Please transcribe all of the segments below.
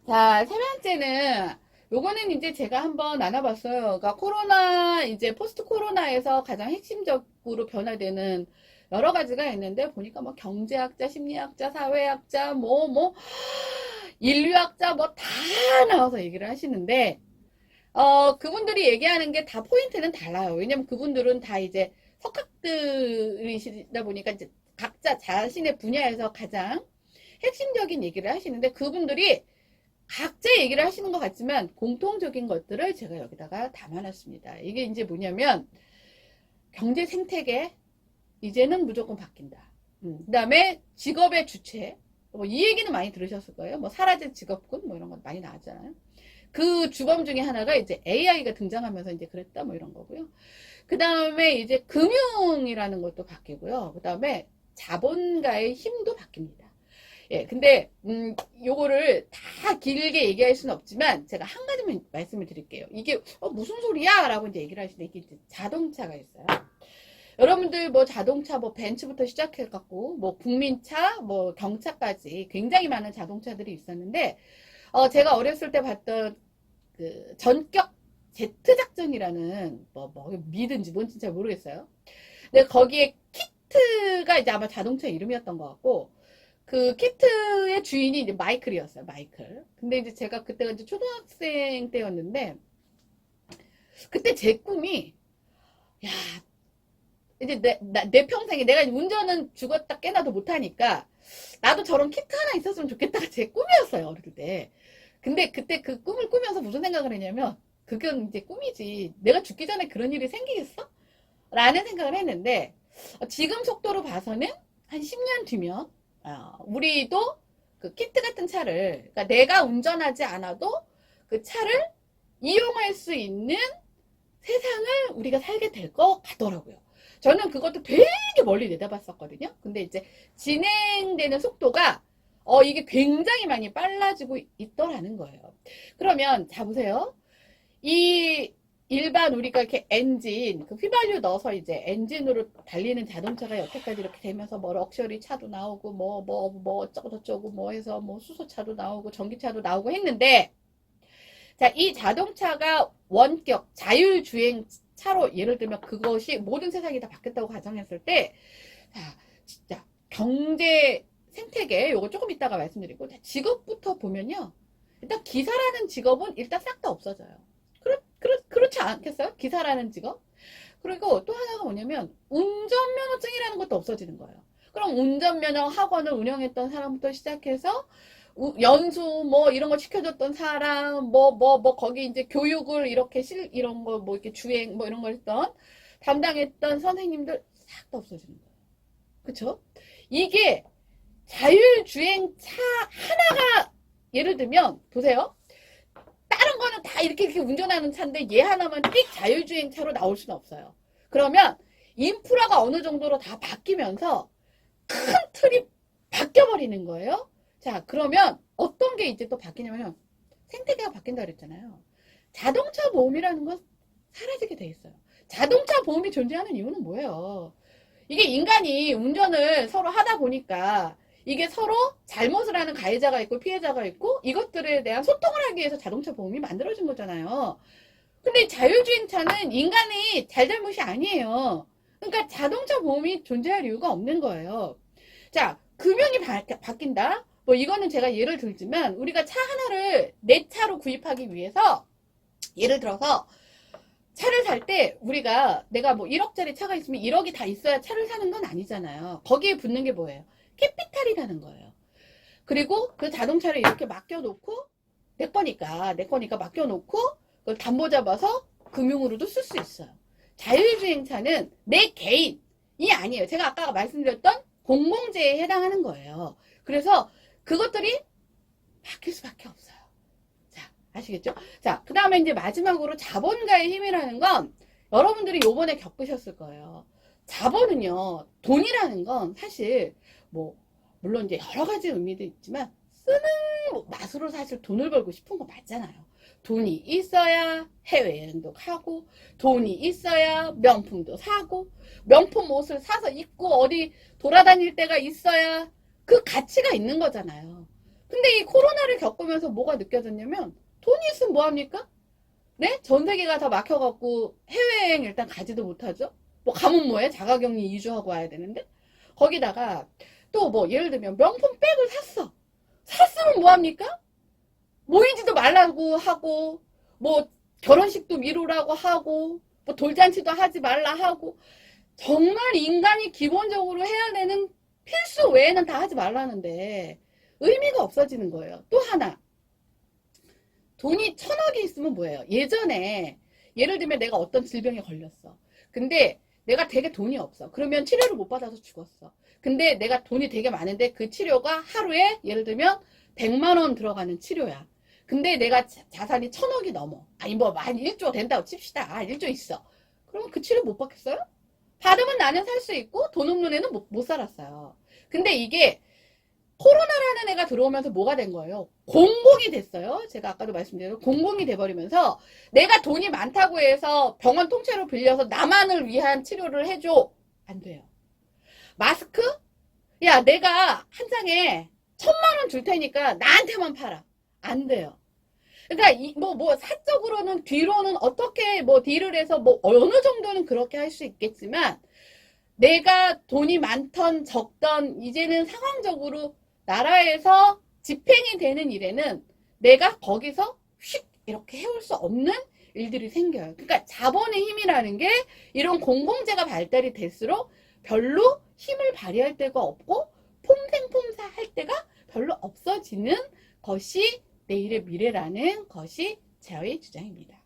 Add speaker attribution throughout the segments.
Speaker 1: 자, 세 번째는 요거는 이제 제가 한번 나눠봤어요. 그러니까 코로나 이제 포스트 코로나에서 가장 핵심적으로 변화되는 여러 가지가 있는데 보니까 뭐 경제학자, 심리학자, 사회학자, 인류학자 뭐 다 나와서 얘기를 하시는데 그분들이 얘기하는 게 다 포인트는 달라요. 왜냐면 그분들은 다 이제 석학들이시다 보니까 이제 각자 자신의 분야에서 가장 핵심적인 얘기를 하시는데 그분들이 각자 얘기를 하시는 것 같지만 공통적인 것들을 제가 여기다가 담아놨습니다. 이게 이제 뭐냐면 경제 생태계 이제는 무조건 바뀐다. 그 다음에 직업의 주체 이 얘기는 많이 들으셨을 거예요. 뭐 사라진 직업군 뭐 이런 거 많이 나왔잖아요. 그 주범 중에 하나가 이제 AI가 등장하면서 이제 그랬다 뭐 이런 거고요. 그 다음에 이제 금융이라는 것도 바뀌고요. 그 다음에 자본가의 힘도 바뀝니다. 예, 근데 요거를 다 길게 얘기할 수는 없지만 제가 한 가지만 말씀을 드릴게요. 이게 무슨 소리야? 라고 이제 얘기를 하시는데 이게 이제 자동차가 있어요. 여러분들 뭐 자동차 뭐 벤츠부터 시작해 갖고 뭐 국민차, 뭐 경차까지 굉장히 많은 자동차들이 있었는데 제가 어렸을 때 봤던 그 전격 제트 작전이라는 뭐 미든지 뭔지 잘 모르겠어요. 근데 거기에 키트가 이제 아마 자동차 이름이었던 것 같고 그 키트의 주인이 이제 마이클이었어요. 마이클. 근데 이제 제가 그때가 이제 초등학생 때였는데 그때 제 꿈이 야 이제 내 평생에 내가 운전은 죽었다 깨나도 못하니까 나도 저런 키트 하나 있었으면 좋겠다가 제 꿈이었어요. 어릴 때. 근데 그때 그 꿈을 꾸면서 무슨 생각을 했냐면 그건 이제 꿈이지. 내가 죽기 전에 그런 일이 생기겠어? 라는 생각을 했는데 지금 속도로 봐서는 한 10년 뒤면 우리도 그 키트 같은 차를 그러니까 내가 운전하지 않아도 그 차를 이용할 수 있는 세상을 우리가 살게 될 것 같더라고요. 저는 그것도 되게 멀리 내다봤었거든요. 근데 이제 진행되는 속도가 이게 굉장히 많이 빨라지고 있더라는 거예요. 그러면 자 보세요. 이 일반 우리가 이렇게 엔진 그 휘발유 넣어서 이제 엔진으로 달리는 자동차가 여태까지 이렇게 되면서 뭐 럭셔리 차도 나오고 뭐 어쩌고 저쩌고 뭐 해서 뭐 수소차도 나오고 전기차도 나오고 했는데 자, 이 자동차가 원격 자율주행 차로 예를 들면 그것이 모든 세상이 다 바뀌었다고 가정했을 때 자, 진짜 경제 생태계 요거 조금 이따가 말씀드리고 직업부터 보면요. 일단 기사라는 직업은 일단 싹 다 없어져요. 그렇지 않겠어요? 기사라는 직업? 그리고 또 하나가 뭐냐면 운전면허증이라는 것도 없어지는 거예요. 그럼 운전면허 학원을 운영했던 사람부터 시작해서 연수 뭐 이런 거 시켜줬던 사람 거기 이제 교육을 이렇게 이런 거 뭐 이렇게 주행 뭐 이런 걸 했던 담당했던 선생님들 싹 다 없어지는 거예요. 그쵸? 이게 자율주행차 하나가 예를 들면 보세요. 다른 거는 다 이렇게 운전하는 차인데 얘 하나만 띡 자율주행차로 나올 수는 없어요. 그러면 인프라가 어느 정도로 다 바뀌면서 큰 틀이 바뀌어버리는 거예요. 자, 그러면 어떤 게 이제 또 바뀌냐면 생태계가 바뀐다 그랬잖아요. 자동차 보험이라는 건 사라지게 돼 있어요. 자동차 보험이 존재하는 이유는 뭐예요? 이게 인간이 운전을 서로 하다 보니까 이게 서로 잘못을 하는 가해자가 있고 피해자가 있고 이것들에 대한 소통을 하기 위해서 자동차 보험이 만들어진 거잖아요. 근데 자율주행차는 인간이 잘잘못이 아니에요. 그러니까 자동차 보험이 존재할 이유가 없는 거예요. 자, 금융이 바뀐다? 뭐 이거는 제가 예를 들지만 우리가 차 하나를 내 차로 구입하기 위해서 예를 들어서 차를 살 때 우리가 내가 뭐 1억짜리 차가 있으면 1억이 다 있어야 차를 사는 건 아니잖아요. 거기에 붙는 게 뭐예요? 캐피탈이라는 거예요. 그리고 그 자동차를 이렇게 맡겨놓고 내 거니까 맡겨놓고 그걸 담보 잡아서 금융으로도 쓸 수 있어요. 자율주행차는 내 개인이 아니에요. 제가 아까 말씀드렸던 공공재에 해당하는 거예요. 그래서 그것들이 바뀔 수밖에 없어요. 자, 아시겠죠? 자, 그 다음에 이제 마지막으로 자본가의 힘이라는 건 여러분들이 요번에 겪으셨을 거예요. 자본은요, 돈이라는 건 사실 뭐 물론 이제 여러 가지 의미도 있지만 쓰는 맛으로 사실 돈을 벌고 싶은 거 맞잖아요. 돈이 있어야 해외여행도 가고 돈이 있어야 명품도 사고 명품 옷을 사서 입고 어디 돌아다닐 때가 있어야 그 가치가 있는 거잖아요. 근데 이 코로나를 겪으면서 뭐가 느껴졌냐면, 돈이 있으면 뭐합니까? 네? 전 세계가 다 막혀갖고 해외여행 일단 가지도 못하죠? 뭐 가면 뭐해? 자가격리 2주 하고 와야 되는데? 거기다가 또 뭐 예를 들면 명품 백을 샀어. 샀으면 뭐합니까? 모이지도 말라고 하고, 뭐 결혼식도 미루라고 하고, 뭐 돌잔치도 하지 말라 하고, 정말 인간이 기본적으로 해야 되는 필수 외에는 다 하지 말라는데 의미가 없어지는 거예요. 또 하나, 돈이 1,000억이 있으면 뭐예요? 예전에 예를 들면 내가 어떤 질병에 걸렸어. 근데 내가 되게 돈이 없어. 그러면 치료를 못 받아서 죽었어. 근데 내가 돈이 되게 많은데 그 치료가 하루에 예를 들면 100만 원 들어가는 치료야. 근데 내가 자산이 1,000억이 넘어. 아니 뭐 한 1조 된다고 칩시다. 1조 있어. 그러면 그 치료 못 받겠어요? 받으면 나는 살 수 있고 돈 없는 애는 못 살았어요. 근데 이게 코로나라는 애가 들어오면서 뭐가 된 거예요? 공공이 됐어요. 제가 아까도 말씀드린 공공이 돼버리면서 내가 돈이 많다고 해서 병원 통째로 빌려서 나만을 위한 치료를 해줘. 안 돼요. 마스크? 야, 내가 한 장에 1,000만 원 줄 테니까 나한테만 팔아. 안 돼요. 그러니까 사적으로는 뒤로는 어떻게 뭐 딜을 해서 뭐 어느 정도는 그렇게 할 수 있겠지만 내가 돈이 많던 적던 이제는 상황적으로 나라에서 집행이 되는 일에는 내가 거기서 휙 이렇게 해올 수 없는 일들이 생겨요. 그러니까 자본의 힘이라는 게 이런 공공재가 발달이 될수록 별로 힘을 발휘할 데가 없고 폼생폼사 할 때가 별로 없어지는 것이 내일의 미래라는 것이 저의 주장입니다.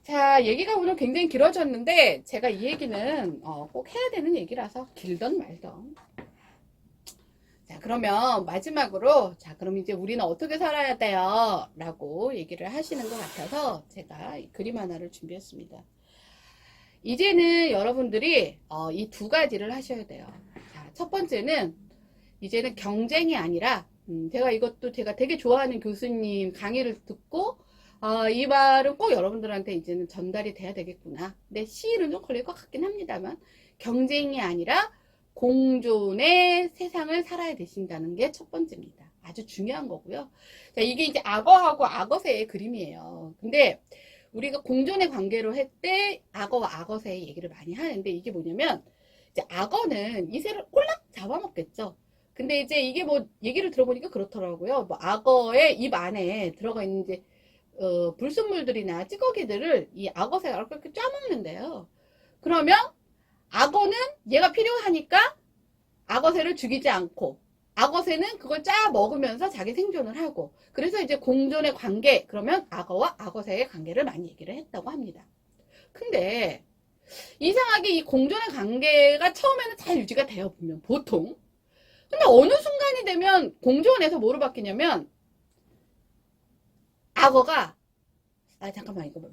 Speaker 1: 자, 얘기가 오늘 굉장히 길어졌는데 제가 이 얘기는 꼭 해야 되는 얘기라서 길던 말던. 자, 그러면 마지막으로 그럼 이제 우리는 어떻게 살아야 돼요? 라고 얘기를 하시는 것 같아서 제가 그림 하나를 준비했습니다. 이제는 여러분들이 이 두 가지를 하셔야 돼요. 자, 첫 번째는 이제는 경쟁이 아니라 제가 이것도 제가 되게 좋아하는 교수님 강의를 듣고 이 말은 꼭 여러분들한테 이제는 전달이 돼야 되겠구나. 근데 시일은 좀 걸릴 것 같긴 합니다만 경쟁이 아니라 공존의 세상을 살아야 되신다는 게 첫 번째입니다. 아주 중요한 거고요. 자, 이게 이제 악어하고 악어새의 그림이에요. 근데 우리가 공존의 관계로 할 때 악어와 악어새의 얘기를 많이 하는데 이게 뭐냐면 이제 악어는 이 새를 꼴락 잡아먹겠죠. 근데 이제 이게 뭐 얘기를 들어보니까 그렇더라고요. 뭐 악어의 입 안에 들어가 있는 이제 불순물들이나 찌꺼기들을 이 악어새가 이렇게 짜먹는데요. 그러면 악어는 얘가 필요하니까 악어새를 죽이지 않고 악어새는 그걸 짜 먹으면서 자기 생존을 하고 그래서 이제 공존의 관계 그러면 악어와 악어새의 관계를 많이 얘기를 했다고 합니다. 근데 이상하게 이 공존의 관계가 처음에는 잘 유지가 돼요. 보면 보통. 근데 어느 순간이 되면 공존에서 뭐로 바뀌냐면 악어가 잠깐만 있어봐.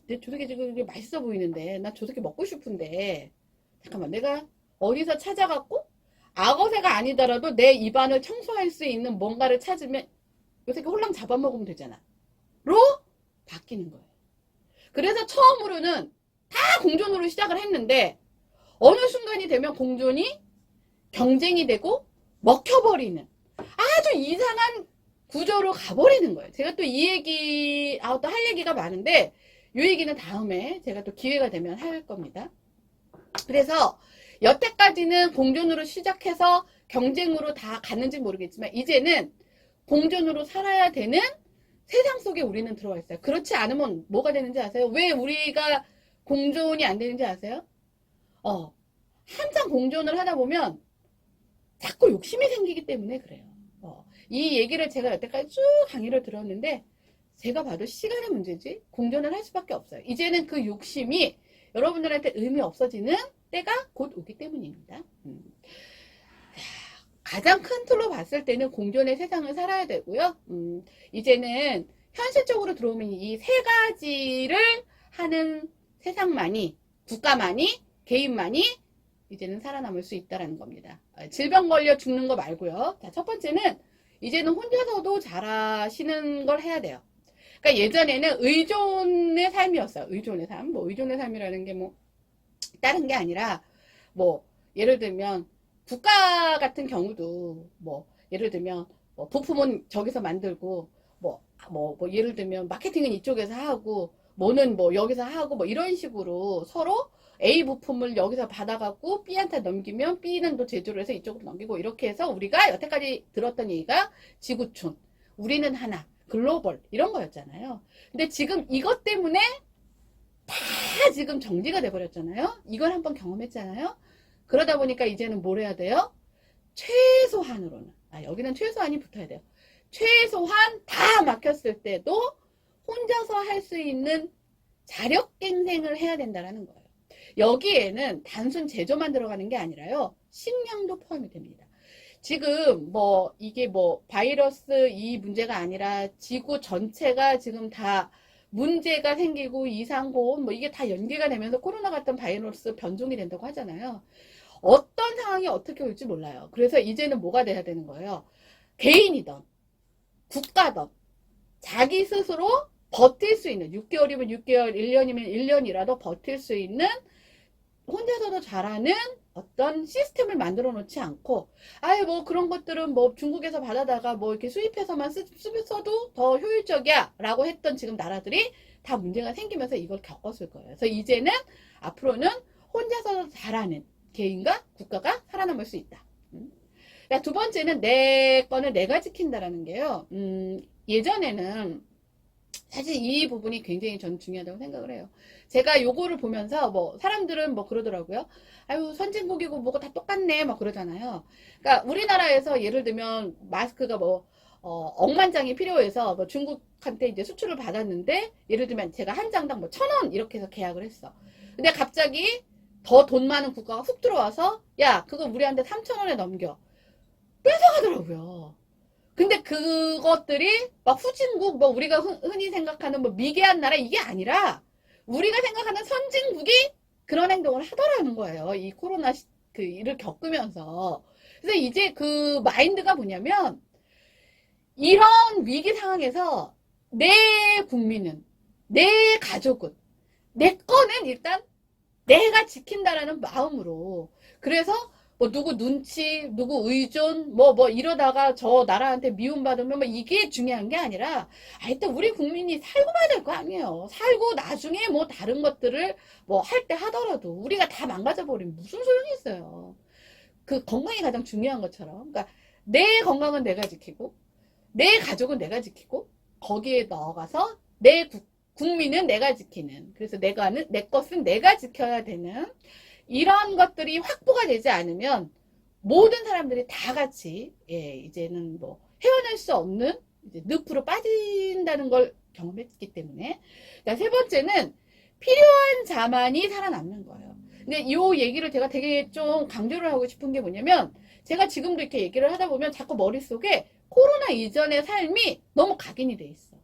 Speaker 1: 내 조새끼 지금 맛있어 보이는데 나 조새끼 먹고 싶은데 잠깐만 내가 어디서 찾아갖고 악어새가 아니더라도 내 입안을 청소할 수 있는 뭔가를 찾으면 요 새끼 홀랑 잡아먹으면 되잖아 로 바뀌는 거예요. 그래서 처음으로는 다 공존으로 시작을 했는데 어느 순간이 되면 공존이 경쟁이 되고 먹혀버리는 아주 이상한 구조로 가버리는 거예요. 제가 또 이 얘기, 또 할 얘기가 많은데, 이 얘기는 다음에 제가 또 기회가 되면 할 겁니다. 그래서, 여태까지는 공존으로 시작해서 경쟁으로 다 갔는지 모르겠지만, 이제는 공존으로 살아야 되는 세상 속에 우리는 들어와 있어요. 그렇지 않으면 뭐가 되는지 아세요? 왜 우리가 공존이 안 되는지 아세요? 한참 공존을 하다 보면 자꾸 욕심이 생기기 때문에 그래요. 이 얘기를 제가 여태까지 쭉 강의를 들었는데 제가 봐도 시간의 문제지 공존을 할 수밖에 없어요. 이제는 그 욕심이 여러분들한테 의미 없어지는 때가 곧 오기 때문입니다. 가장 큰 틀로 봤을 때는 공존의 세상을 살아야 되고요. 이제는 현실적으로 들어오면 이 세 가지를 하는 세상만이 국가만이 개인만이 이제는 살아남을 수 있다는 겁니다. 질병 걸려 죽는 거 말고요. 자, 첫 번째는 이제는 혼자서도 잘하시는 걸 해야 돼요. 그러니까 예전에는 의존의 삶이었어요. 의존의 삶. 뭐 의존의 삶이라는 게 뭐 다른 게 아니라 뭐 예를 들면 국가 같은 경우도 뭐 예를 들면 뭐 부품은 저기서 만들고 예를 들면 마케팅은 이쪽에서 하고 뭐는 뭐 여기서 하고 뭐 이런 식으로 서로 A 부품을 여기서 받아갖고 B한테 넘기면 B는 또 제조를 해서 이쪽으로 넘기고 이렇게 해서 우리가 여태까지 들었던 얘기가 지구촌, 우리는 하나, 글로벌 이런 거였잖아요. 근데 지금 이것 때문에 다 지금 정지가 돼버렸잖아요. 이걸 한번 경험했잖아요. 그러다 보니까 이제는 뭘 해야 돼요? 최소한으로는 여기는 최소한이 붙어야 돼요. 최소한 다 막혔을 때도 혼자서 할 수 있는 자력갱생을 해야 된다는 거예요. 여기에는 단순 제조만 들어가는 게 아니라요. 식량도 포함이 됩니다. 지금 이게 바이러스 이 문제가 아니라 지구 전체가 지금 다 문제가 생기고 이상고온 이게 다 연계가 되면서 코로나 같은 바이러스 변종이 된다고 하잖아요. 어떤 상황이 어떻게 올지 몰라요. 그래서 이제는 뭐가 돼야 되는 거예요? 개인이든 국가든 자기 스스로 버틸 수 있는 6개월이면 6개월, 1년이면 1년이라도 버틸 수 있는 혼자서도 잘하는 어떤 시스템을 만들어 놓지 않고 그런 것들은 중국에서 받아다가 이렇게 수입해서만 써도 더 효율적이야 라고 했던 지금 나라들이 다 문제가 생기면서 이걸 겪었을 거예요. 그래서 이제는 앞으로는 혼자서 잘하는 개인과 국가가 살아남을 수 있다. 두 번째는 내 거는 내가 지킨다라는 게요. 예전에는 사실 이 부분이 굉장히 저는 중요하다고 생각을 해요. 제가 요거를 보면서 사람들은 그러더라고요. 아유 선진국이고 뭐고 다 똑같네 그러잖아요. 그러니까 우리나라에서 예를 들면 마스크가 억만장이 필요해서 중국한테 이제 수출을 받았는데 예를 들면 제가 한 장당 1,000원 이렇게 해서 계약을 했어. 근데 갑자기 더 돈 많은 국가가 훅 들어와서 야 그거 우리한테 3,000원에 넘겨 뺏어가더라고요. 근데 그것들이 후진국 우리가 흔히 생각하는 미개한 나라 이게 아니라 우리가 생각하는 선진국이 그런 행동을 하더라는 거예요. 이 코로나 일을 겪으면서. 그래서 이제 그 마인드가 뭐냐면 이런 위기 상황에서 내 국민은 내 가족은 내 거는 일단 내가 지킨다라는 마음으로 그래서 누구 눈치, 누구 의존, 이러다가 저 나라한테 미움받으면 이게 중요한 게 아니라, 일단 우리 국민이 살고 봐야 될 거 아니에요. 살고 나중에 다른 것들을 할 때 하더라도 우리가 다 망가져버리면 무슨 소용이 있어요. 그 건강이 가장 중요한 것처럼. 그러니까 내 건강은 내가 지키고, 내 가족은 내가 지키고, 거기에 넣어가서 내 국민은 내가 지키는. 그래서 내 것은 내가 지켜야 되는. 이런 것들이 확보가 되지 않으면 모든 사람들이 다 같이 이제는 헤어날 수 없는 늪으로 빠진다는 걸 경험했기 때문에 세 번째는 필요한 자만이 살아남는 거예요. 근데 이 얘기를 제가 되게 좀 강조를 하고 싶은 게 뭐냐면 제가 지금도 이렇게 얘기를 하다 보면 자꾸 머릿속에 코로나 이전의 삶이 너무 각인이 돼 있어.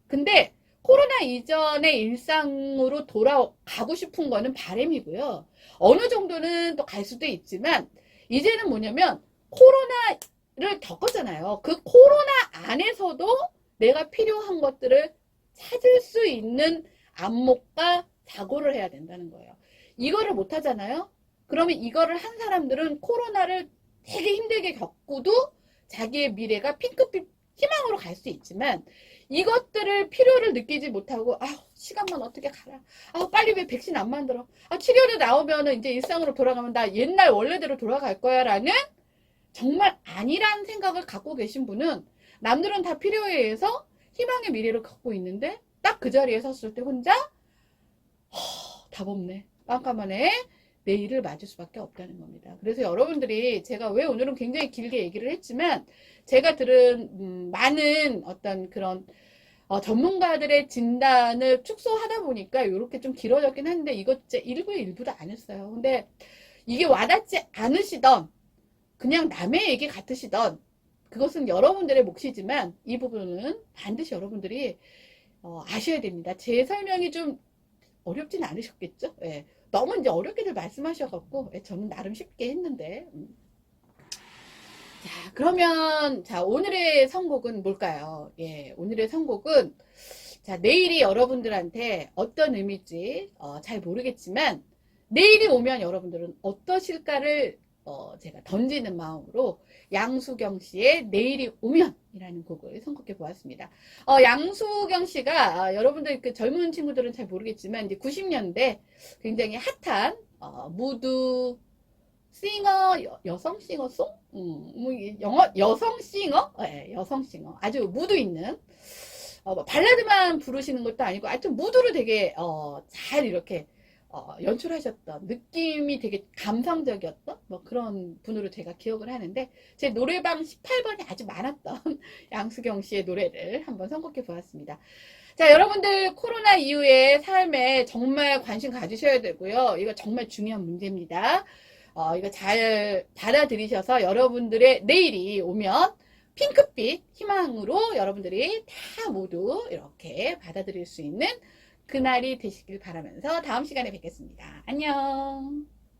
Speaker 1: 근데 코로나 이전의 일상으로 돌아가고 싶은 거는 바람이고요. 어느 정도는 또 갈 수도 있지만 이제는 뭐냐면 코로나를 겪었잖아요. 그 코로나 안에서도 내가 필요한 것들을 찾을 수 있는 안목과 사고를 해야 된다는 거예요. 이거를 못 하잖아요. 그러면 이거를 한 사람들은 코로나를 되게 힘들게 겪고도 자기의 미래가 핑크빛 희망으로 갈 수 있지만 이것들을 필요를 느끼지 못하고 시간만 어떻게 가라. 빨리 왜 백신 안 만들어. 치료를 나오면 이제 일상으로 돌아가면 나 옛날 원래대로 돌아갈 거야 라는 정말 아니란 생각을 갖고 계신 분은 남들은 다 필요에 의해서 희망의 미래를 갖고 있는데 딱 그 자리에 섰을 때 혼자 답 없네. 깜깜하네. 내일을 맞을 수밖에 없다는 겁니다. 그래서 여러분들이 제가 왜 오늘은 굉장히 길게 얘기를 했지만 제가 들은 많은 어떤 그런 전문가들의 진단을 축소하다 보니까 이렇게 좀 길어졌긴 한데 이거 진짜 일부의 일부도 아니었어요. 근데 이게 와닿지 않으시던 그냥 남의 얘기 같으시던 그것은 여러분들의 몫이지만 이 부분은 반드시 여러분들이 아셔야 됩니다. 제 설명이 좀 어렵진 않으셨겠죠? 예. 너무 이제 어렵게들 말씀하셔갖고 저는 나름 쉽게 했는데 자 그러면 오늘의 선곡은 뭘까요? 오늘의 선곡은 내일이 여러분들한테 어떤 의미일지 잘 모르겠지만 내일이 오면 여러분들은 어떠실까를 제가 던지는 마음으로 양수경 씨의 내일이 오면 이라는 곡을 선곡해 보았습니다. 양수경 씨가 여러분들 그 젊은 친구들은 잘 모르겠지만 이제 90년대 굉장히 핫한 무드 싱어 여성 싱어송 뭐 여성 싱어 여성 싱어 아주 무드 있는 뭐 발라드만 부르시는 것도 아니고 하여튼 무드를 되게 잘 이렇게 연출하셨던 느낌이 되게 감성적이었던 뭐 그런 분으로 제가 기억을 하는데 제 노래방 18번이 아주 많았던 양수경 씨의 노래를 한번 선곡해 보았습니다. 자, 여러분들 코로나 이후의 삶에 정말 관심 가지셔야 되고요. 이거 정말 중요한 문제입니다. 이거 잘 받아들이셔서 여러분들의 내일이 오면 핑크빛 희망으로 여러분들이 다 모두 이렇게 받아들일 수 있는 그날이 되시길 바라면서 다음 시간에 뵙겠습니다. 안녕.